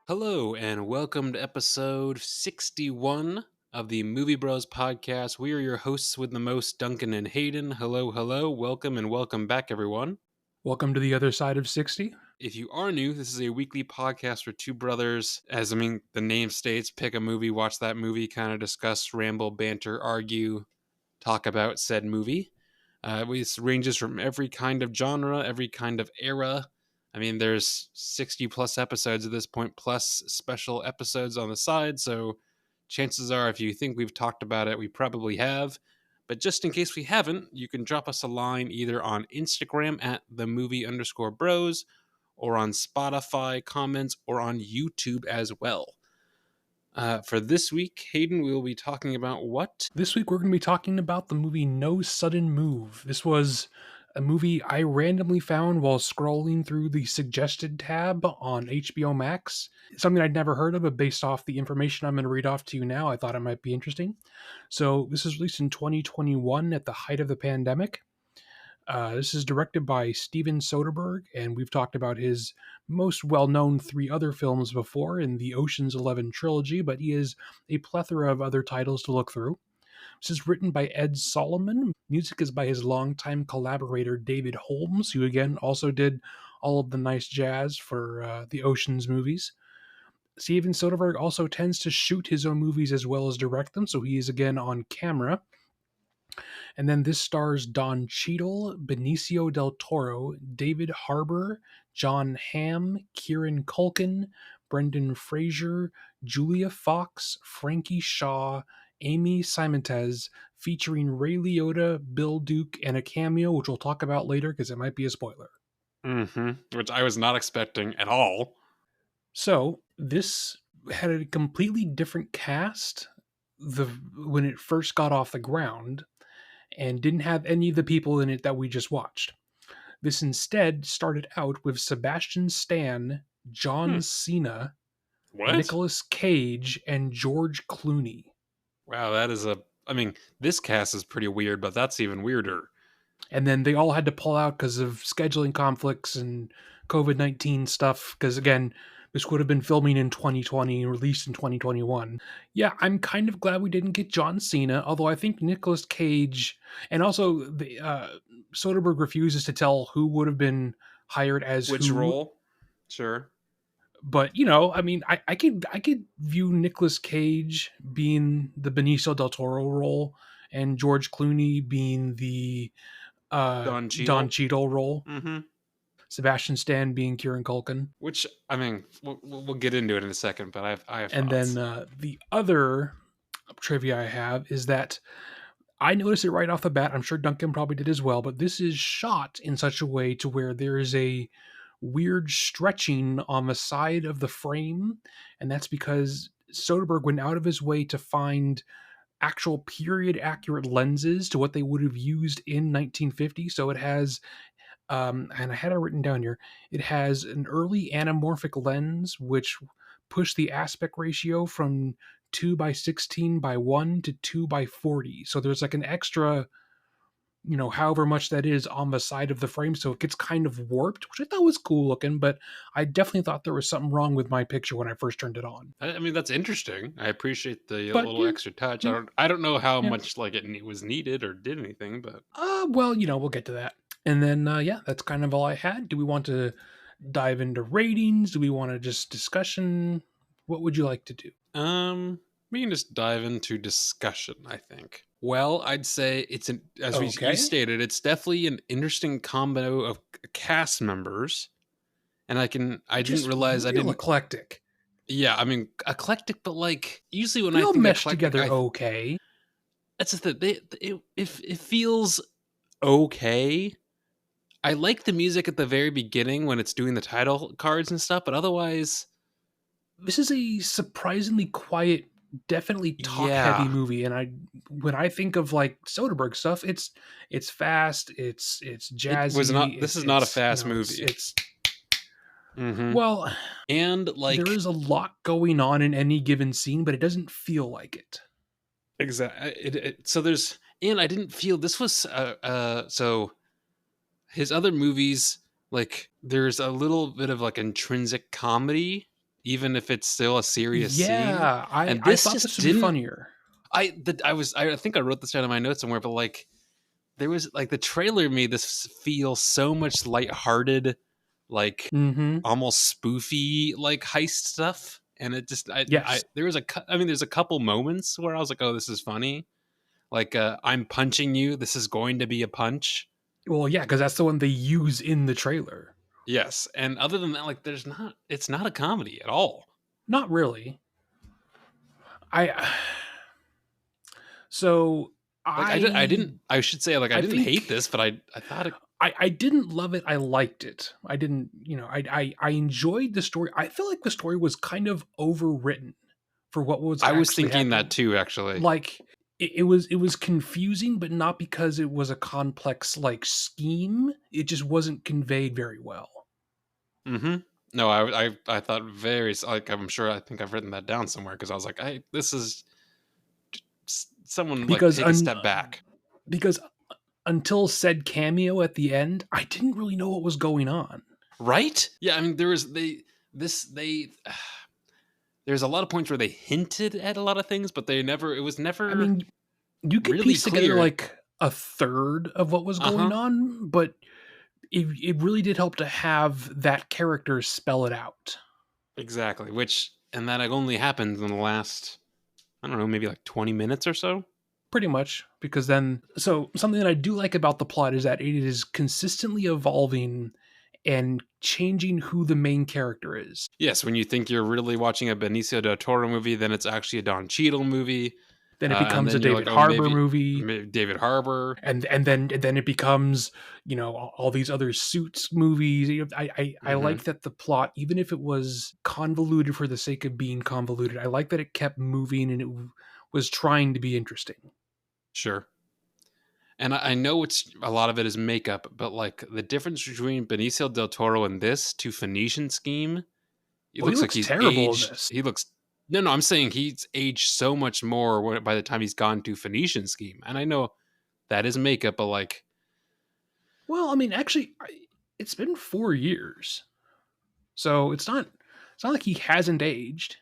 Hello, and welcome to episode 61 of the Movie Bros podcast. We are your hosts with the most, Duncan and Hayden. Hello, hello. Welcome and welcome back, everyone. Welcome to the other side of 60. If you are new, this is a weekly podcast where two brothers, the name states, pick a movie, watch that movie, kind of discuss, ramble, banter, argue, talk about said movie. This ranges from every kind of genre, every kind of era. I mean, there's 60 plus episodes at this point, plus special episodes on the side. So chances are, if you think we've talked about it, we probably have. But just in case we haven't, you can drop us a line either on Instagram at @themovie_bros or on Spotify comments or on YouTube as well. For this week, Hayden, we will be talking about what? This week we're going to be talking about the movie No Sudden Move. This was a movie I randomly found while scrolling through the suggested tab on HBO Max. Something I'd never heard of, but based off the information I'm going to read off to you now, I thought it might be interesting. So this is released in 2021 at the height of the pandemic. This is directed by Steven Soderbergh, and we've talked about his most well-known three other films before in the Ocean's 11 trilogy, but he has a plethora of other titles to look through. This is written by Ed Solomon. Music is by his longtime collaborator David Holmes, who again also did all of the nice jazz for the Ocean's movies. Steven Soderbergh also tends to shoot his own movies as well as direct them, so he is again on camera. And then this stars Don Cheadle, Benicio del Toro, David Harbour, John Hamm, Kieran Culkin, Brendan Fraser, Julia Fox, Frankie Shaw, Amy Simontes, featuring Ray Liotta, Bill Duke, and a cameo, which we'll talk about later because it might be a spoiler. Which I was not expecting at all. So this had a completely different cast when it first got off the ground, and didn't have any of the people in it that we just watched. This instead started out with Sebastian Stan, John Cena, Nicolas Cage, and George Clooney. Wow, this cast is pretty weird, but that's even weirder. And then they all had to pull out because of scheduling conflicts and COVID-19 stuff, because again, this would have been filming in 2020 and released in 2021. Yeah, I'm kind of glad we didn't get John Cena, although I think Nicolas Cage, and also Soderbergh refuses to tell who would have been hired as which role. Sure. But, I could view Nicolas Cage being the Benicio del Toro role and George Clooney being the Don Cheadle role. Mm-hmm. Sebastian Stan being Kieran Culkin. Which, we'll get into it in a second, but I have and thoughts. Then the other trivia I have is that I noticed it right off the bat. I'm sure Duncan probably did as well, but this is shot in such a way to where there is a weird stretching on the side of the frame, and that's because Soderbergh went out of his way to find actual period accurate lenses to what they would have used in 1950. So it has and I had it written down here, it has an early anamorphic lens which pushed the aspect ratio from 2:16:1 to 2:40. So there's like an extra, however much that is on the side of the frame, so it gets kind of warped, which I thought was cool looking, but I definitely thought there was something wrong with my picture when I first turned it on. That's interesting. I appreciate the little extra touch. I don't know how much it was needed or did anything, but well, we'll get to that. And then that's kind of all I had. Do we want to dive into ratings? Do we want to just discussion? What would you like to do? We can just dive into discussion, I think. Well, I'd say as we stated, it's definitely an interesting combo of cast members. And I didn't realize I didn't eclectic. Yeah, eclectic, but usually when they I all think mesh eclectic, together okay. That's the thing. It feels okay. I like the music at the very beginning when it's doing the title cards and stuff, but otherwise, this is a surprisingly quiet, definitely talk-heavy movie. And when I think of Soderbergh stuff, it's fast, it's jazzy. This is not a fast movie. It's mm-hmm. Well, and there is a lot going on in any given scene, but it doesn't feel like it. Exactly. So there's, and I didn't feel this was so. his other movies, like there's a little bit of like intrinsic comedy, even if it's still a serious scene. Yeah, I And I this thought just this would be didn't. funnier. I think I wrote this down in my notes somewhere, but like there was like the trailer made this feel so much lighthearted, like Mm-hmm. almost spoofy, like heist stuff. And it just, Yes. there was there's a couple moments where I was like, oh, this is funny. Like, I'm punching you. This is going to be a punch. Well, yeah, because that's the one they use in the trailer. Yes. And other than that, like, it's not a comedy at all. Not really. I so Like, I should say, like, I I didn't hate think this, but I thought it, I didn't love it. I liked it. I didn't, I enjoyed the story. I feel like the story was kind of overwritten for what was I was actually thinking that happening. too, actually. Like it was confusing, but not because it was a complex like scheme. It just wasn't conveyed very well. Mm-hmm. No, I thought very, like, I'm sure I think I've written that down somewhere because I was like, this is someone like Because take a step back. because until said cameo at the end, I didn't really know what was going on. Right? Yeah, I mean, there was they there's a lot of points where they hinted at a lot of things, but they never it was I never mean, you could really piece together clear. like a third of what was going Uh-huh. on, but it really did help to have that character spell it out. Exactly. Which and that like, only happened in the last, I don't know, maybe like 20 minutes or so. Pretty much, because then, so something that I do like about the plot is that it is consistently evolving and changing who the main character is. Yes, when you think you're really watching a Benicio del Toro movie, then it's actually a Don Cheadle movie. Then it And becomes a then you're like, David oh, Harbour movie, maybe David Harbour. and then it becomes, all these other Suits movies. I Hmm. like that the plot, even if it was convoluted for the sake of being convoluted, I like that it kept moving and it was trying to be interesting. Sure. And I know it's a lot of it is makeup, but like the difference between Benicio del Toro and this to Phoenician Scheme, he Oh, he looks like looks he's terrible in aged. this. He looks no, no. I'm saying he's aged so much more by the time he's gone to Phoenician Scheme. And I know that is makeup, but like, Well, I mean, actually, it's been 4 years, so it's not like he hasn't aged.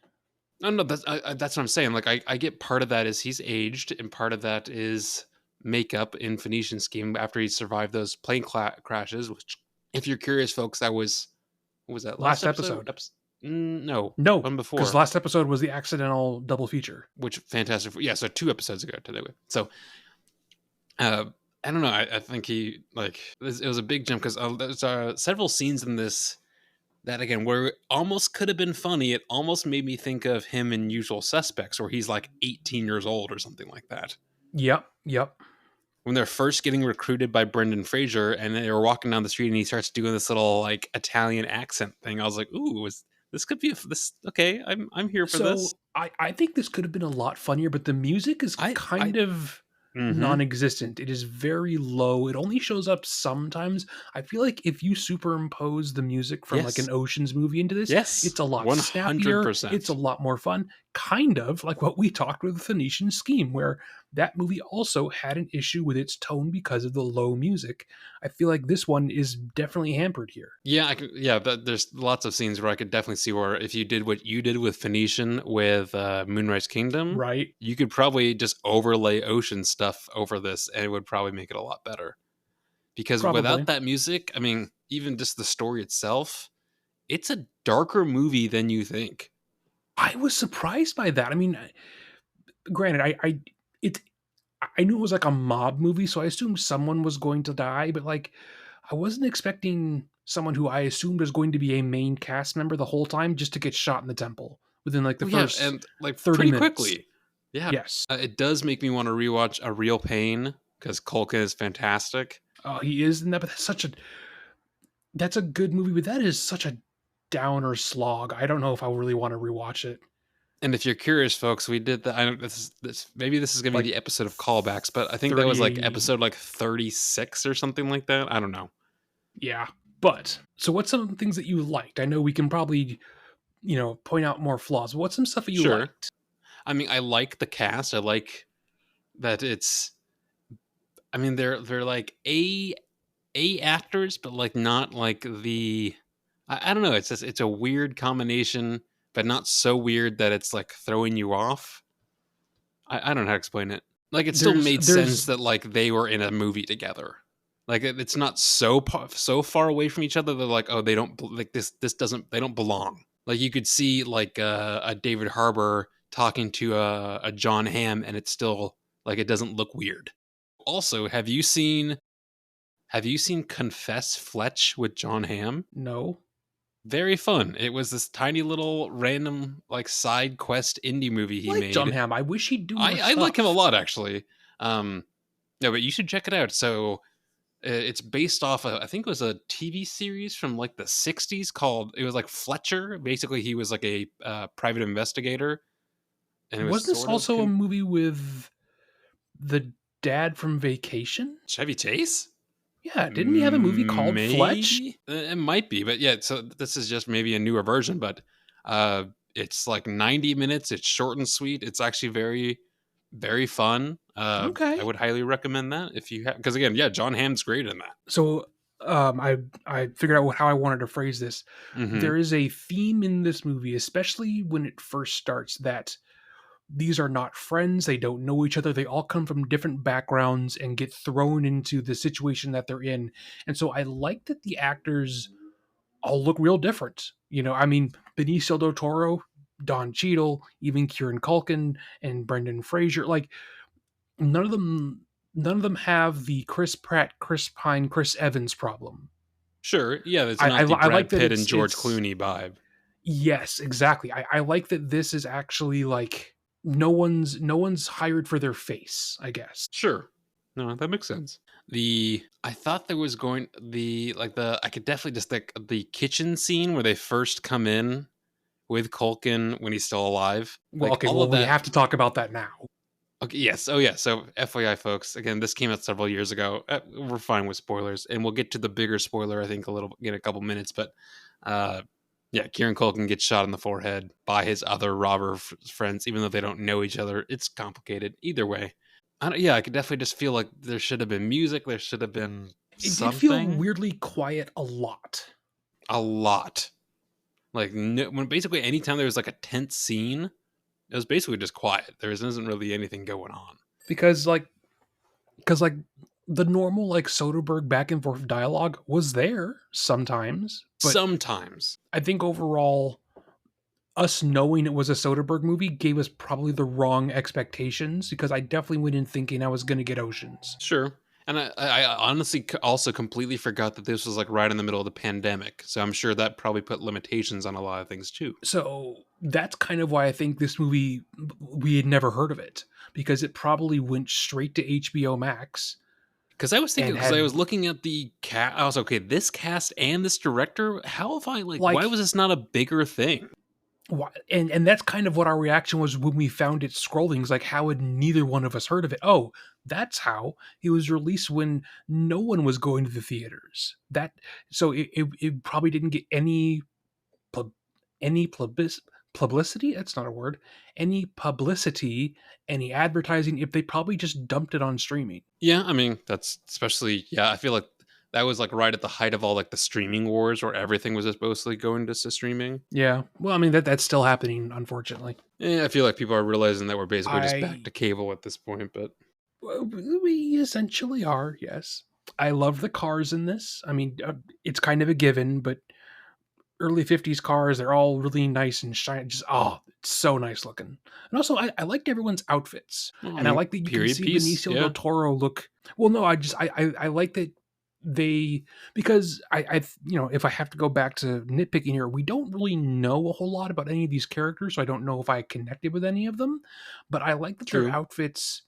no, no. That's what I'm saying. Like, I get part of that is he's aged, and part of that is makeup in Phoenician Scheme after he survived those plane crashes. Which, if you're curious, folks, that was what was that last Last episode? episode, No, no, one because before. last episode was the accidental double feature. Which fantastic. Yeah, so 2 episodes ago today. So uh, I don't know. I think he like it was a big jump because there's several scenes in this that again where it almost could have been funny. It almost made me think of him in Usual Suspects, where he's like 18 years old or something like that. Yep, yep. When they're first getting recruited by Brendan Fraser, and they were walking down the street, and he starts doing this little like Italian accent thing. I was like, "Ooh, this could be this? Okay, I'm here for this." So I think this could have been a lot funnier, but the music is I kind of mm-hmm. non-existent. It is very low. It only shows up sometimes. I feel like if you superimpose the music from like Yes, an Ocean's movie into this, yes, it's a lot one hundred snappier. It's a percent. lot more fun. Kind of like what we talked with the Phoenician Scheme, where that movie also had an issue with its tone because of the low music. I feel like this one is definitely hampered here. Yeah, I can. Yeah, there's lots of scenes where I could definitely see where if you did what you did with Phoenician with Moonrise Kingdom, Right? you could probably just overlay ocean stuff over this, and it would probably make it a lot better. Because without Probably. that music, I mean, even just the story itself, it's a darker movie than you think. I was surprised by that. I mean, granted, it I knew it was like a mob movie, so I assumed someone was going to die, but like I wasn't expecting someone who I assumed was going to be a main cast member the whole time just to get shot in the temple within like the Well, yeah, first and like 30 pretty minutes. quickly. Yeah, Yes. it does make me want to rewatch A Real Pain because Culkin is fantastic. Oh, he is in that, but that's a good movie, but that is such a downer slog. I don't know if I really want to rewatch it. And if you're curious, folks, we did that. I don't. This maybe this is gonna be Like the episode of callbacks, but I think that was like 30, episode like 36 or something like that. I don't know. yeah. But so what's some things that you liked? I know we can probably, point out more flaws. What's some stuff that you Sure. liked? I mean, I like the cast. I like that it's. I mean, they're like A actors, but like not like the I don't know. It's just it's a weird combination, but not so weird that it's like throwing you off. I don't know how to explain it. Like it still made sense There's that like they were in a movie together. Like it's not so so far away from each other. They're like, oh, they don't like this doesn't they don't belong. Like you could see like a David Harbour talking to a John Hamm, and it's still like it doesn't look weird. Also, have you seen Confess Fletch with John Hamm? no. Very fun. It was this tiny little random like side quest indie movie he Like John made. Hamm, I wish he'd do more I like him a stuff. lot actually. Um, no, but you should check it out. So it's based off I think it was a TV series from like the '60s called. It was like Fletcher. Basically, he was like a private investigator, and it was Wasn't this sort of also a movie with the dad from Vacation? Chevy Chase. Yeah, didn't he have a movie called Fletch? Maybe it might be, but yeah. So this is just maybe a newer version, but uh, it's like 90 minutes. It's short and sweet. It's actually very, very fun. I Okay. would highly recommend that if you have, because again, yeah, John Hamm's great in that. So I figured out how I wanted to phrase this. Hmm. There is a theme in this movie, especially when it first starts, that these are not friends. They don't know each other. They all come from different backgrounds and get thrown into the situation that they're in. And so I like that the actors all look real different. I mean, Benicio del Toro, Don Cheadle, even Kieran Culkin and Brendan Fraser. Like none of them, none of them have the Chris Pratt, Chris Pine, Chris Evans problem. Sure, yeah, it's not the I like Brad that Pitt and George it's Clooney vibe. yes, exactly. I like that this is actually like no one's hired for their face, I guess. Sure, no, that makes sense. The I thought there was going the I could definitely just think the kitchen scene where they first come in with Culkin when he's still alive. Well, Like okay, all well of we that. have to talk about that now Okay, yes. Oh, yeah. So, FYI, folks, again, this came out several years ago. We're fine with spoilers, and we'll get to the bigger spoiler, I think, in a couple minutes. But, uh, yeah, Kieran Culkin gets shot in the forehead by his other robber friends, even though they don't know each other. It's complicated. Either way, yeah, I could definitely just feel like there should have been music. There should have been it did feel something. weirdly quiet a lot A lot. Like no, when basically anytime there was like a tense scene, it was basically just quiet. There isn't really anything going on. because like the normal like Soderbergh back and forth dialogue was there sometimes, but Sometimes. I think overall us knowing it was a Soderbergh movie gave us probably the wrong expectations because I definitely went in thinking I was going to get Oceans. Sure. And I honestly also completely forgot that this was like right in the middle of the pandemic. So I'm sure that probably put limitations on a lot of things too. So that's kind of why I think this movie we had never heard of it because it probably went straight to HBO Max Because I was thinking, and because I was had looking at the cast, I was okay. This cast and this director, how have I like? Why was like this not a bigger thing? and that's kind of what our reaction was when we found it scrolling. It's like, how had neither one of us heard of it? Oh, that's how it was released when no one was going to the theaters. That so it probably didn't get pub, any publicity. That's not a word. Any publicity, any advertising. If they probably just dumped it on streaming. Yeah, I mean that's especially I feel like that was like right at the height of all like the streaming wars where everything was just mostly going to streaming. Yeah. Well, I mean that's still happening, unfortunately. Yeah, I feel like people are realizing that we're basically just back I to cable at this point. But we essentially are, yes. I love the cars in this. I mean, it's kind of a given, but early 50s cars, they're all really nice and shiny. Just, oh, it's so nice looking. And also, I liked everyone's outfits. well, I And I mean, like that you can period see piece. Benicio del Yeah, Toro look. Well, no, I like that they, because if I have to go back to nitpicking here, we don't really know a whole lot about any of these characters. So I don't know if I connected with any of them. But I like that their true. outfits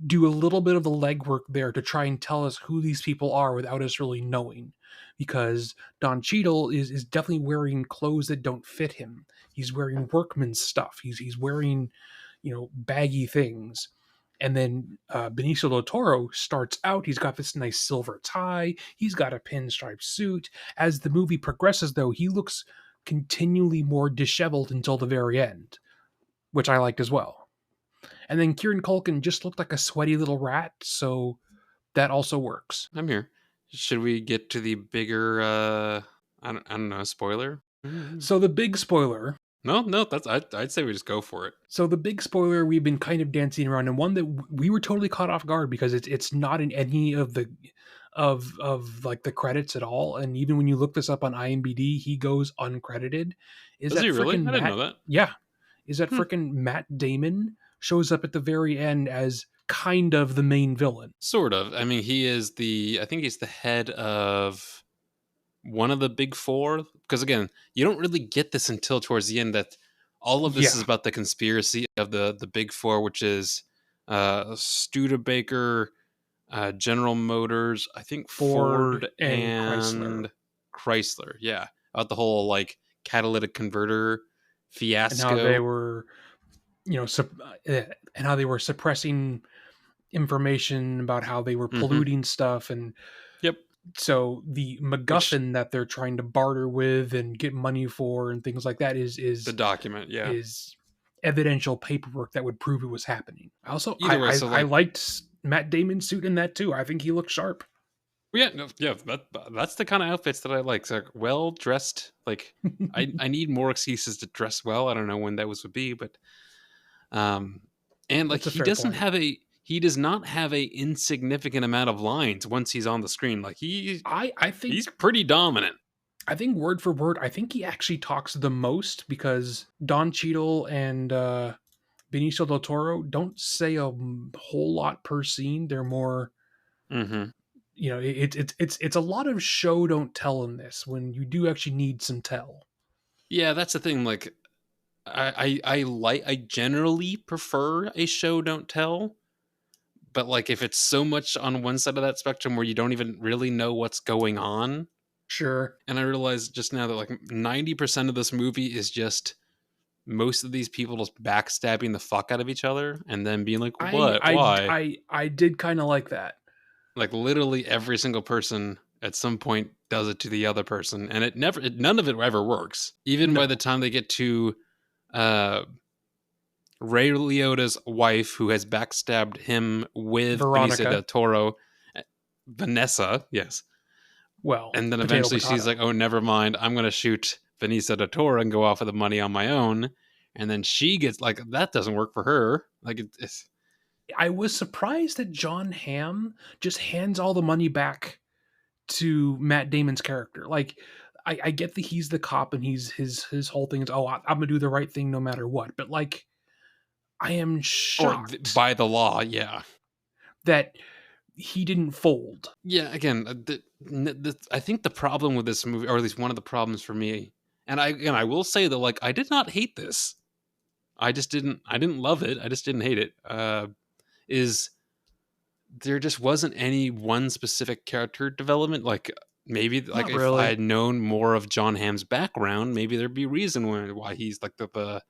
do a little bit of the legwork there to try and tell us who these people are without us really knowing. Because Don Cheadle is definitely wearing clothes that don't fit him. He's wearing workman's stuff. He's wearing, baggy things. And then Benicio del Toro starts out. He's got this nice silver tie. He's got a pinstripe suit. As the movie progresses, though, he looks continually more disheveled until the very end, which I liked as well. And then Kieran Culkin just looked like a sweaty little rat, so that also works. I'm here. Should we get to the bigger I don't know, spoiler? Mhm. So the big spoiler. No, no, that's I'd say we just go for it. So the big spoiler we've been kind of dancing around, and one that we were totally caught off guard because it's not in any of the of like the credits at all. And even when you look this up on IMDb, he goes uncredited. Is Is he that really? freaking I didn't Matt? know that. Yeah, is that Hmm. freaking Matt Damon shows up at the very end as kind of the main villain? Sort of. I mean, he is I think he's the head of one of the big four. Because again, you don't really get this until towards the end that all of this is Yeah, about the conspiracy of the big four, which is Studebaker, General Motors, I think Ford Ford and Chrysler, and Chrysler. Yeah, about the whole like catalytic converter and how they fiasco. were, you know, and how they were suppressing information about how they were Hmm. polluting stuff. And Yep. so the Which MacGuffin that they're trying to barter with and get money for and things like that the document, yeah. is evidential paperwork that would prove it was happening. Also, Either way, so I like, liked Matt Damon's suit in that too. I think he looked sharp. yeah, no, yeah, that's the kind of outfits that I like. So like, well dressed. Like, I need more excuses to dress well. I don't know when that was would be, but um, and like That's a fair point. he does not have a insignificant amount of lines once he's on the screen. Like I he's think pretty dominant. word for word, I think he actually talks the most because Don Cheadle and Benicio del Toro don't say a whole lot per scene. They're more, Hmm. you know, it's a lot of show don't tell in this when you do actually need some tell. Yeah, that's the thing. Like, I generally prefer a show don't tell, but like if it's so much on one side of that spectrum where you don't even really know what's going on, Sure. and I realized just now that like 90% of this movie is just most of these people just backstabbing the fuck out of each other and then being like, what, why? I did kind of like that. Like literally every single person at some point does it to the other person, and none of it ever works. Even by the No, time they get to uh Ray Liotta's wife, who has backstabbed him with Benicio del Veronica. Toro, Vanessa, yes. Well, And then potato eventually she's potato. like, oh, never mind. I'm going to shoot Benicio del Toro and go off with the money on my own. And then she gets like, that doesn't work for her. Like, it's, I was surprised that John Hamm just hands all the money back to Matt Damon's character. Like, I get that he's the cop and he's his whole thing is, oh, I'm gonna do the right thing no matter what. But like, I am or shocked by the law. Yeah. that he didn't fold. Yeah. Again, I think the problem with this movie, or at least one of the problems for me, and I will say that, like, I did not hate this. I didn't love it. I just didn't hate it. Is there just wasn't any one specific character development. Like maybe like Not if I really. had known more of John Hamm's background, maybe there'd be a reason why he's like the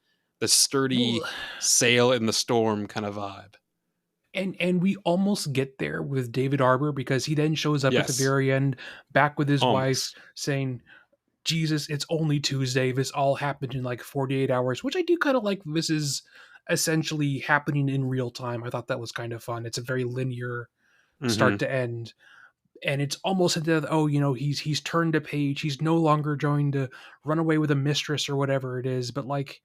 sturdy Well, sail in the storm kind of vibe. and we almost get there with David Arbor because he then shows up at the Yes, very end back with his wife almost. saying, Jesus, it's only Tuesday. This all happened in like 48 hours, which I do kind of like. This is essentially happening in real time. I thought that was kind of fun. It's a very linear Hmm. start to end. And it's almost into the, oh, you know, he's turned a page. He's no longer going to run away with a mistress or whatever it is. But like,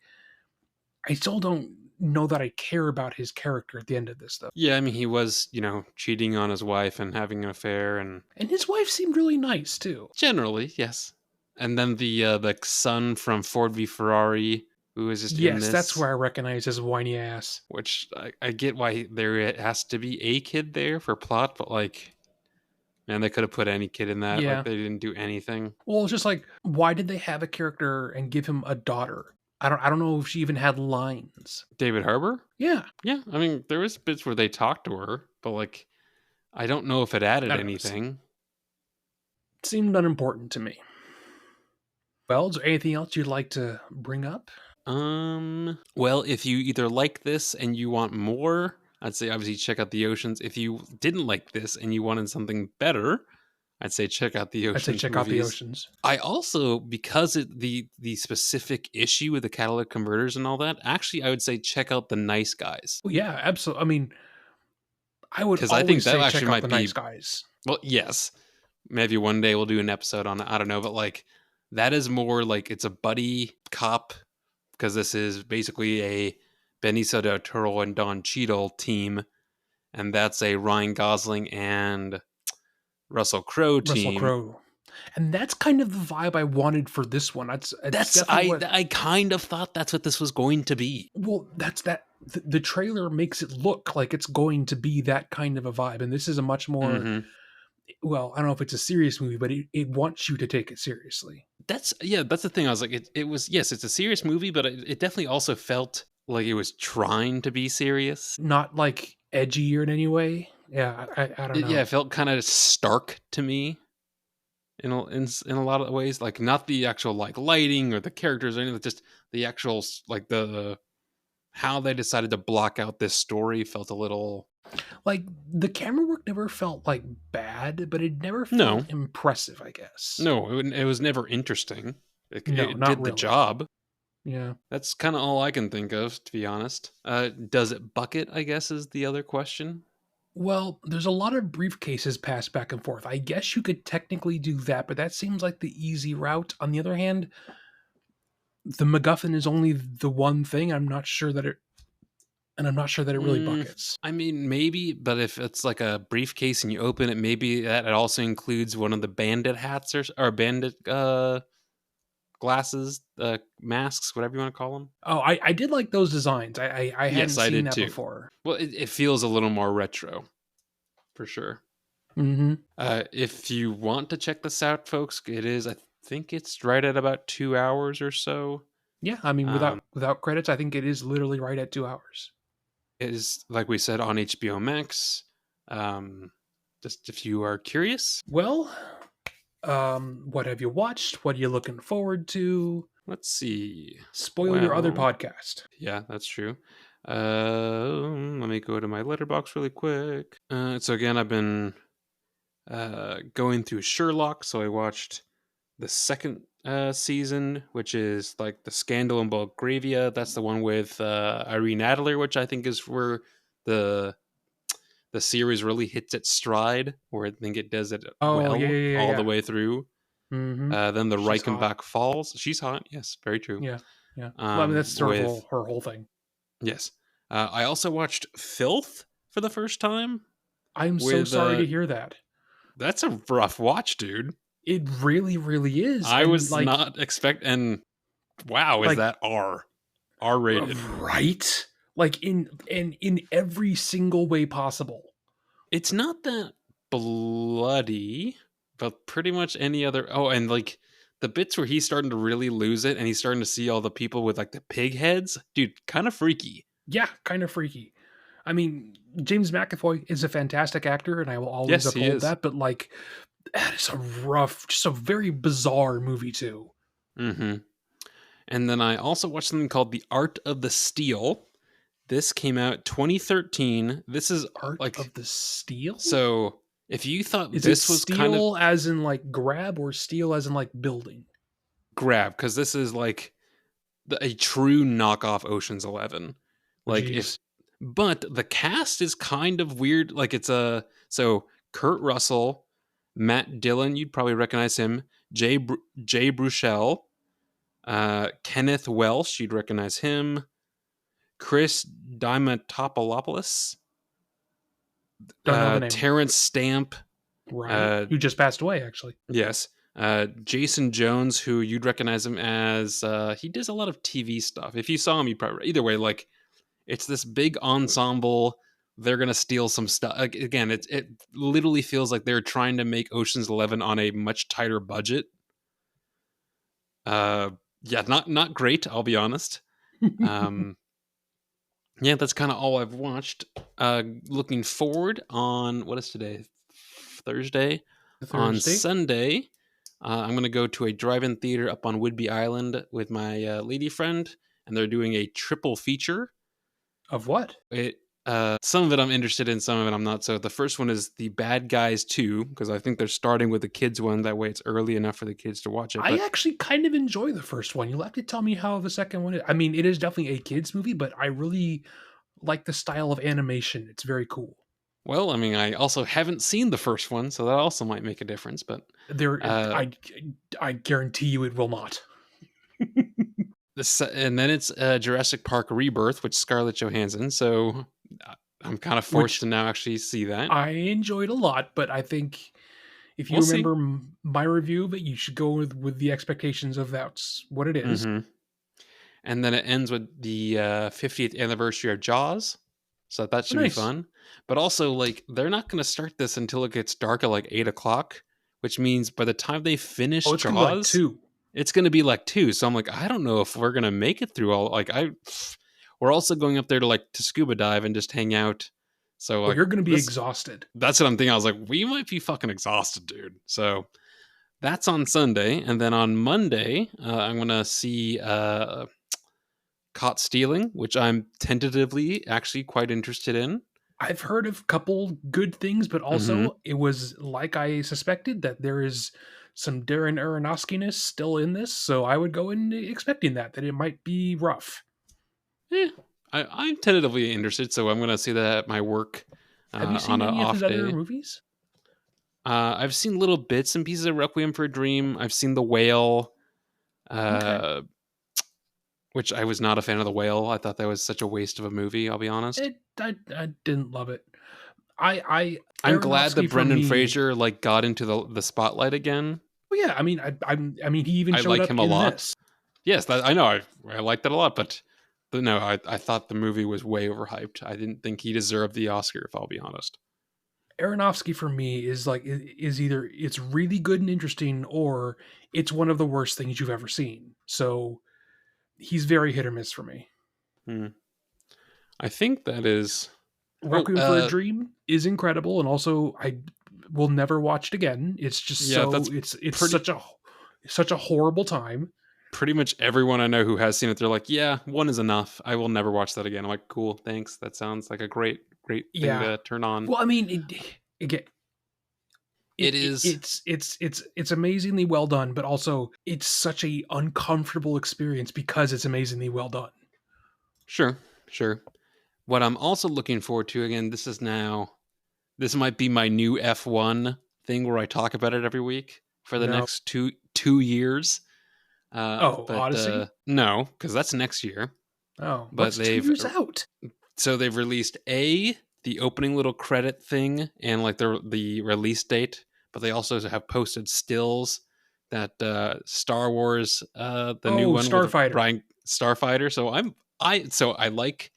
I still don't know that I care about his character at the end of this though. Yeah, I mean he was cheating on his wife and having an affair, and And his wife seemed really nice too. generally yes. And then the son from Ford v Ferrari who is just in Yes, that's this. where I recognize his whiny ass. Which I get why there has to be a kid there for plot, but like, man, they could have put any kid in that. Like, Yeah. they didn't do anything. Well, it's just like, why did they have a character and give him a daughter? I don't know if she even had lines. David Harbour? Yeah, Yeah, I mean, there was bits where they talked to her, but like, I don't know if it added I don't know. It anything. seemed unimportant to me. Well, is there anything else you'd like to bring up? Well, if you either like this and you want more, I'd say obviously check out the Oceans. If you didn't like this and you wanted something better, I'd say check out the I'd say Oceans check out the movies. oceans. I also, because the specific issue with the catalytic converters and all that, actually, I would say check out the Nice Guys, Well, yeah, absolutely. I mean, I would because I think always that say actually check out the might nice be, guys. well, yes, Maybe one day we'll do an episode on it. I don't know, but like that is more like it's a buddy cop because this is basically a Benicio del Toro and Don Cheadle team, and that's a Ryan Gosling and Russell Crowe Russell team. Crowe. And that's kind of the vibe I wanted for this one. It's That's definitely what. I kind of thought that's what this was going to be. Well, that's that. The trailer makes it look like it's going to be that kind of a vibe, and this is a much more. Mm-hmm. Well, I don't know if it's a serious movie, but it wants you to take it seriously. That's the thing. I was like, it was yes, it's a serious movie, but it definitely also felt like it was trying to be serious. Not like edgy or in any way. Yeah, I don't know. It felt kind of stark to me in a lot of ways. Like not the actual like lighting or the characters or anything, just the actual like the how they decided to block out this story felt a little Like the camera work never felt like bad, but it never no felt impressive, I guess. no it was never interesting. No, It not did the really. job. Yeah. That's kind of all I can think of, to be honest. Does it bucket? I guess is the other question. Well, there's a lot of briefcases passed back and forth. I guess you could technically do that, but that seems like the easy route. On the other hand, the MacGuffin is only the one thing. I'm not sure that it really buckets. I mean, maybe, but if it's like a briefcase and you open it, maybe that it also includes one of the bandit hats or bandit glasses, masks, whatever you want to call them. Oh, I did like those designs. I hadn't Yes, I seen did that too. before. Well, it feels a little more retro, for sure. Mm-hmm. If you want to check this out, folks, it is. I think it's right at about 2 hours or so. Yeah, I mean, Um, without credits, I think it is literally right at 2 hours. it is like we said on HBO Max. Just if you are curious, Well, what have you watched? What are you looking forward to? let's see. Spoil your other Well, podcast. yeah, that's true. Let me go to my letterbox really quick. So again, I've been going through Sherlock. So I watched the second season, which is like the Scandal in Belgravia. That's the one with Irene Adler, which I think is where the the series really hits its stride, where I think it does it Oh, yeah, well yeah, yeah, all the yeah. way through. Mm-hmm. Then the She's hot. Reichenbach Falls. She's hot. Yes, very true. Yeah, yeah. Well, I mean, that's sort of With her whole thing. yes, I also watched Filth for the first time. I'm so With sorry to hear that. that's a rough watch, dude. It really, really is, I and was not expect and wow, is like that R rated? right, like in every single way possible. It's not that bloody, but pretty much any other. Oh, and like the bits where he's starting to really lose it, and he's starting to see all the people with like the pig heads, dude, kind of freaky. Yeah, kind of freaky. I mean, James McAvoy is a fantastic actor, and I will always Yes, he uphold is. that. But like, that is a rough, just a very bizarre movie too. Mm-hmm. And then I also watched something called The Art of the Steal. This came out 2013. This is Art like of the Steal? so. If you thought Is it this was kind of steal as in like grab or steal as in like building? grab, because this is like a true knockoff Ocean's 11. Oh, Like if, jeez. but the cast is kind of weird. Like it's a so Kurt Russell, Matt Dillon, you'd probably recognize him. Jay Bruchel, Kenneth Welsh, you'd recognize him. Chris Diamantopoulos, Don't know the name. Terrence Stamp, Right. uh, Who just passed away, actually. yes, Jason Jones, who you'd recognize him as he does a lot of TV stuff. If you saw him, you probably either way. Like it's this big ensemble. They're gonna steal some stuff. Like, again, it literally feels like they're trying to make Ocean's 11 on a much tighter budget. Yeah, not great. I'll be honest. Um, yeah, that's kind of all I've watched. Looking forward on what is today? Thursday. On Thursday. Sunday, I'm going to go to a drive-in theater up on Whidbey Island with my lady friend, and they're doing a triple feature. Of what? Some of it I'm interested in, some of it I'm not. So the first one is The Bad Guys 2, because I think they're starting with the kids one. That way it's early enough for the kids to watch it. I But actually kind of enjoy the first one. You'll have to tell me how the second one is. I mean, it is definitely a kids movie, but I really like the style of animation. It's very cool. Well, I mean, I also haven't seen the first one, so that also might make a difference. But There, uh, I guarantee you it will not. and then it's Jurassic Park Rebirth, which Scarlett Johansson. So I'm kind of forced to Which now actually see that. I enjoyed a lot, but I think if you We'll see. remember my review of it, you should go with the expectations of that's what it is. Hmm. And then it ends with the 50th anniversary of Jaws. So that Oh, should be nice. fun. But also, like, they're not going to start this until it gets dark at like 8 o'clock, which means by the time they Oh, finish it's gonna be like Jaws, two. it's going to be like 2. So I'm like, I don't know if we're going to make it through all. We're also going up there to scuba dive and just hang out. So, Oh, like, you're gonna be this, exhausted. that's what I'm thinking. I was like, we might be fucking exhausted, dude. So that's on Sunday. And then on Monday, I'm going to see Caught Stealing, which I'm tentatively actually quite interested in. I've heard of a couple good things, but Hmm. also it was like I suspected that there is some Darren Aronofsky-ness still in this, so I would go in expecting that it might be rough. Yeah, I'm tentatively interested, so I'm going to see that at my work Have you on seen an any of his off other day. movies? I've seen little bits and pieces of Requiem for a Dream. I've seen The Whale, Okay. uh, which I was not a fan of The Whale. I thought that was such a waste of a movie, I'll be honest. I didn't love it. I I'm glad that Aronofsky for Brendan me. Fraser like got into the spotlight again. Well, yeah, I mean, I mean, he even I showed like up him a in lot. this. Yes, I know. I like that a lot, but no, I thought the movie was way overhyped. I didn't think he deserved the Oscar, if I'll be honest. Aronofsky for me is like is either it's really good and interesting or it's one of the worst things you've ever seen. So he's very hit or miss for me. Hmm. I think that is. Oh, Requiem for a Dream is incredible, and also I will never watch it again. It's just yeah, so that's it's pretty such a horrible time. pretty much everyone I know who has seen it. They're like, yeah, one is enough. I will never watch that again. I'm like, cool, thanks. That sounds like a great thing Yeah. to turn on. Well, I mean, again, It is. it's amazingly well done, but also it's such a uncomfortable experience because it's amazingly well done. Sure, sure. What I'm also looking forward to again. This might be my new F1 thing where I talk about it every week for the No. next two years. Oh, But Odyssey? no, because that's next year. Oh, But what's 2 years out? they've released the opening little credit thing and like the release date, but they also have posted stills that Star Wars, the new Oh, one with Starfighter. Ryan Starfighter. I like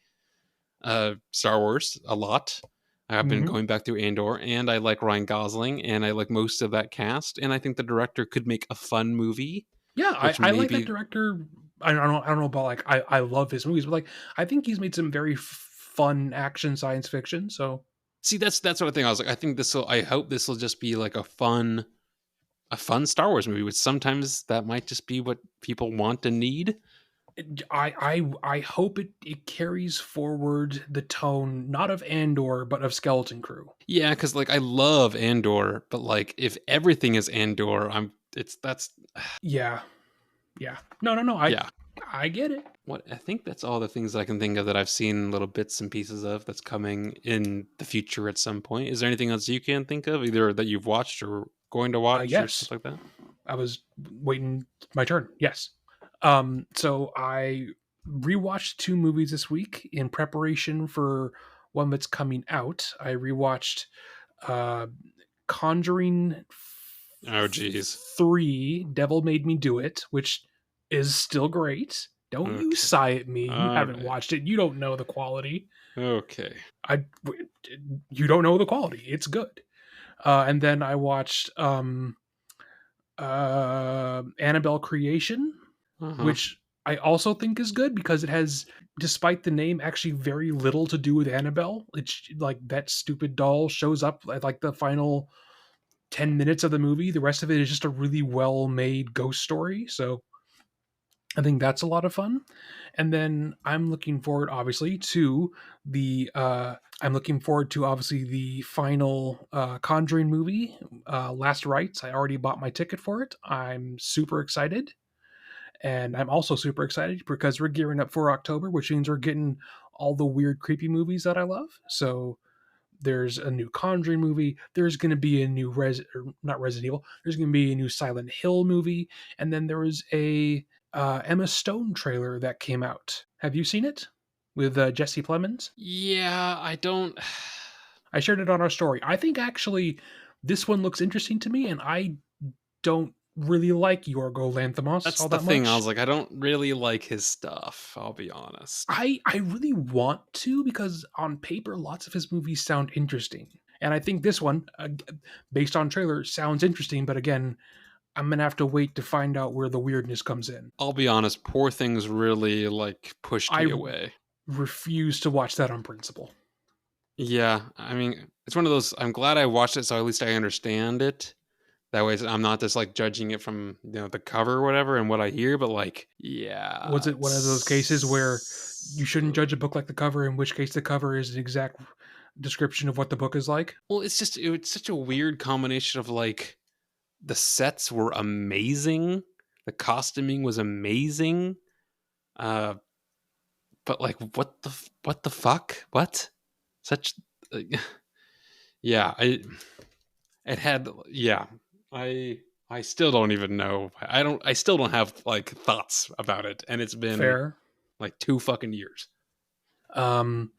Star Wars a lot. I've been Hmm. going back through Andor, and I like Ryan Gosling, and I like most of that cast, and I think the director could make a fun movie, Yeah, which I like that maybe. director. I don't know about like I love his movies, but like I think he's made some very fun action science fiction. So See, that's what I think. I was like, I think this will. I hope this will just be like a fun Star Wars movie, which sometimes that might just be what people want and need. I hope it carries forward the tone not of Andor but of Skeleton Crew. Yeah, because like I love Andor, but like if everything is Andor, that's Yeah, yeah. No. yeah. I get it. What I think that's all the things that I can think of that I've seen little bits and pieces of that's coming in the future at some point. Is there anything else you can think of, either that you've watched or going to watch or stuff Yes, like that? I was waiting my turn. Yes. So I rewatched 2 movies this week in preparation for one that's coming out. I rewatched uh, Conjuring Oh, geez. 3, Devil Made Me Do It, which is still great. Don't you Okay. sigh at me. You All haven't right. watched it. You don't know the quality. Okay. I you don't know the quality. It's good. And then I watched Annabelle Creation, Uh huh. which I also think is good because it has, despite the name, actually very little to do with Annabelle. It's like that stupid doll shows up at like the final 10 minutes of the movie. The rest of it is just a really well made ghost story. So I think that's a lot of fun. And then I'm looking forward, obviously, to the final Conjuring movie, Last Rites. I already bought my ticket for it. I'm super excited. And I'm also super excited because we're gearing up for October, which means we're getting all the weird, creepy movies that I love. So There's a new Conjuring movie. There's going to be a new not Resident Evil. There's going to be a new Silent Hill movie, and then there was a Emma Stone trailer that came out. Have you seen it with Jesse Plemons? Yeah, I don't. I shared it on our story. I think actually this one looks interesting to me, and I don't really like Yorgo Lanthimos That's all the that thing. I much. was like, I don't really like his stuff. I'll be honest. I really want to because on paper, lots of his movies sound interesting, and I think this one, based on trailer, sounds interesting. But again, I'm gonna have to wait to find out where the weirdness comes in. I'll be honest. Poor Things really like pushed I me away. refuse to watch that on principle. Yeah, I mean, it's one of those. I'm glad I watched it, so at least I understand it. That way, I'm not just like judging it from the cover or whatever and what I hear. But like, Was yeah, it one of those cases where you shouldn't judge a book like the cover, in which case the cover is an exact description of what the book is like? well, it's such a weird combination of like the sets were amazing, the costuming was amazing, uh, but like what the fuck? What? Such uh, yeah, it had yeah. I I still don't even know. I still don't have like thoughts about it and it's been Fair. like 2 fucking years. Um,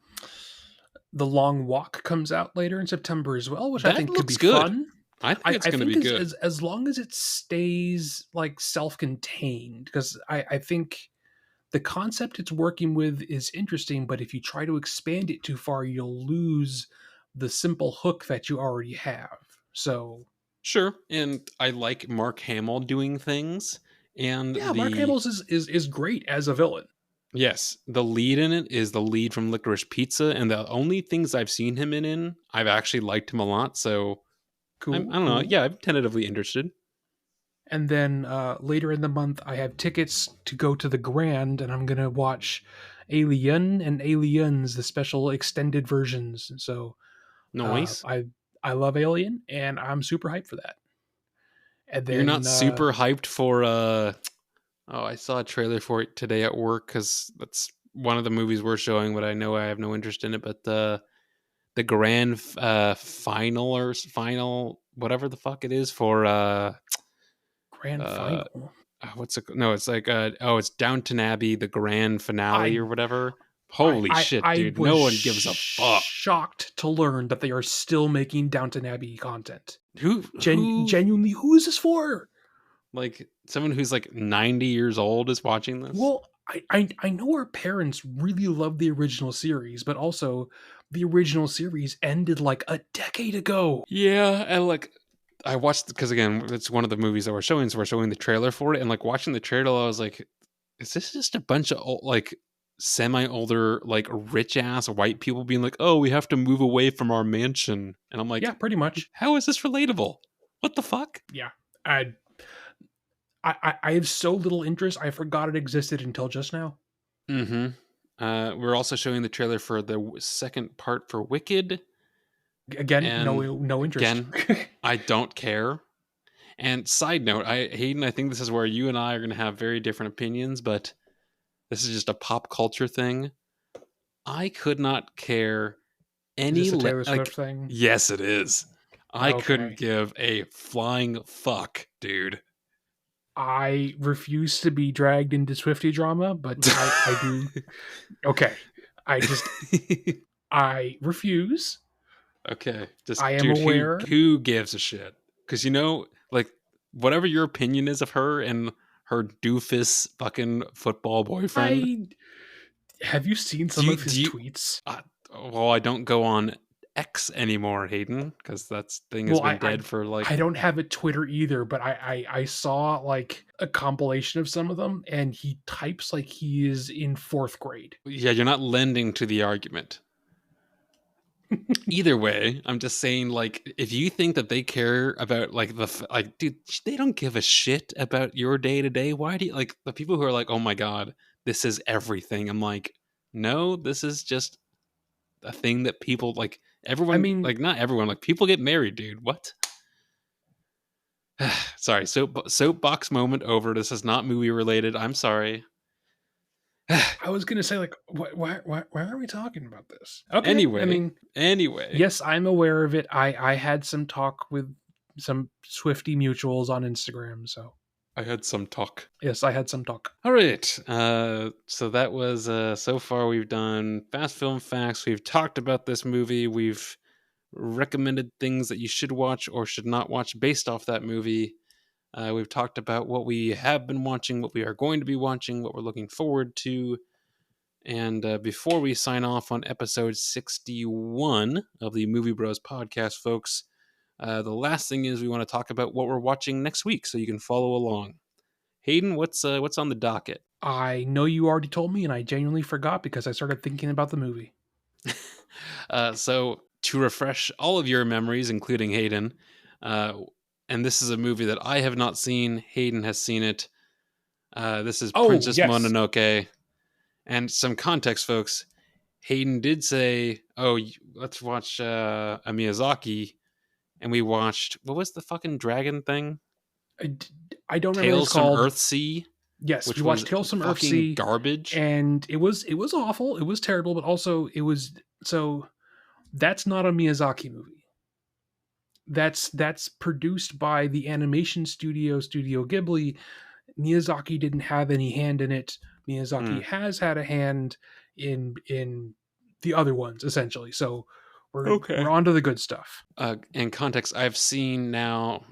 the Long Walk comes out later in September as well, which I That think could be looks good. fun. I think it's I going to think be good. as long as it stays like self-contained, because I think the concept it's working with is interesting, but if you try to expand it too far, you'll lose the simple hook that you already have. So Sure. And I like Mark Hamill doing things and yeah, Mark the Hamill's is great as a villain. yes, the lead in it is the lead from Licorice Pizza, and the only things I've seen him in, I've actually liked him a lot. So I Cool, don't know. cool. Yeah, I'm tentatively interested. And then later in the month, I have tickets to go to the Grand, and I'm gonna watch Alien and Aliens, the special extended versions. So uh, Noise. I I love Alien, and I'm super hyped for that. And You're not then super hyped for oh, I saw a trailer for it today at work because that's one of the movies we're showing, but I know I have no interest in it. But the grand final or final whatever the fuck it is for Grand uh Final, what's it no it's like oh it's Downton Abbey the grand finale I or whatever. Holy shit, I dude, was no one gives a fuck. shocked to learn that they are still making Downton Abbey content. Who Genuinely, who is this for? like someone who's like 90 years old is watching this? Well, I know our parents really love the original series, but also the original series ended like a decade ago. Yeah, and like I watched because again, it's one of the movies that we're showing, so we're showing the trailer for it, and like watching the trailer, I was like, "Is this just a bunch of like semi-older, like rich ass white people being like, oh, we have to move away from our mansion?" And I'm Yeah, like, pretty much. "How is this relatable? What the fuck?" Yeah, I I have so little interest. I forgot it existed until just now. Mm-hmm. We're also showing the trailer for the second part for Wicked, Again, and no interest. again, I don't care. And side note, Hayden, I think this is where you and I are going to have very different opinions, but this is just a pop culture thing. I could not care Is any this a Taylor like. Swift thing? Yes, it is. I couldn't Okay. give a flying fuck, dude. I refuse to be dragged into Swifty drama, but I do. Okay. I just I refuse. Okay, just I am dude, aware. who gives a shit? Because like whatever your opinion is of her and her doofus fucking football boyfriend, I have you seen do some you of do his you? tweets? Well, I don't go on X anymore, Hayden, because that thing has Well, been dead for I like. don't have a Twitter either, but I saw like a compilation of some of them, and he types like he is in fourth grade. Yeah, you're not lending to the argument. Either way, I'm just saying, like, if you think that they care about like like, dude, they don't give a shit about your day to day. Why do you like the people who are like, oh my god, this is everything? I'm like, no, this is just a thing that people like. I Everyone, mean, like, not everyone, like, people get married, dude. What? Sorry, soapbox moment over. This is not movie related. I'm sorry. I was gonna say, like, why are we talking about this? Okay, I Anyway, mean, anyway, yes, I'm aware of it. I had some talk with some Swifty mutuals on Instagram, so I had some talk. yes, I had some talk. All right. So that was so far we've done fast film facts. We've talked about this movie. We've recommended things that you should watch or should not watch based off that movie. We've talked about what we have been watching, what we are going to be watching, what we're looking forward to. And before we sign off on episode 61 of the Movie Bros podcast, folks, the last thing is we want to talk about what we're watching next week so you can follow along. Hayden, what's on the docket? I know you already told me, and I genuinely forgot because I started thinking about the movie. So to refresh all of your memories, including Hayden, uh, and this is a movie that I have not seen. Hayden has seen it. This is Oh, Princess yes. Mononoke. And some context, folks. Hayden did say, "Oh, let's watch a Miyazaki," and we watched what was the fucking dragon thing? I, d- I don't remember what it's Tales from called. Earthsea, Yes, we which was watched Tales from fucking Earthsea, garbage. and it was awful. It was terrible, but also it was so that's not a Miyazaki movie. That's produced by the animation studio Studio Ghibli. Miyazaki didn't have any hand in it. Miyazaki Mm, has had a hand in the other ones essentially. So we're okay. on to the good stuff. In context, I've seen now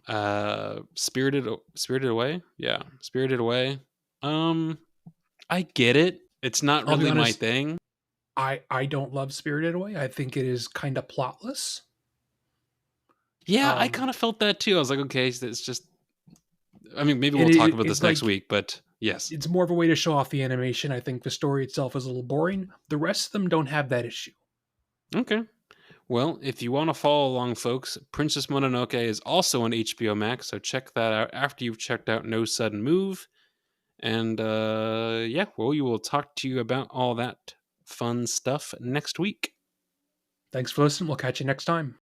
Spirited Away. Yeah, Spirited Away. Um, I get it. It's not I'll be really my honest, thing. I don't love Spirited Away. I think it is kind of plotless. Yeah, I Um kind of felt that too. I was like, okay, so it's just. I mean, maybe and we'll talk about it's this next like week, but yes. it's more of a way to show off the animation. I think the story itself is a little boring. The rest of them don't have that issue. Okay. Well, if you want to follow along, folks, Princess Mononoke is also on HBO Max, so check that out after you've checked out No Sudden Move. And yeah, well, we will talk to you about all that fun stuff next week. Thanks for listening. We'll catch you next time.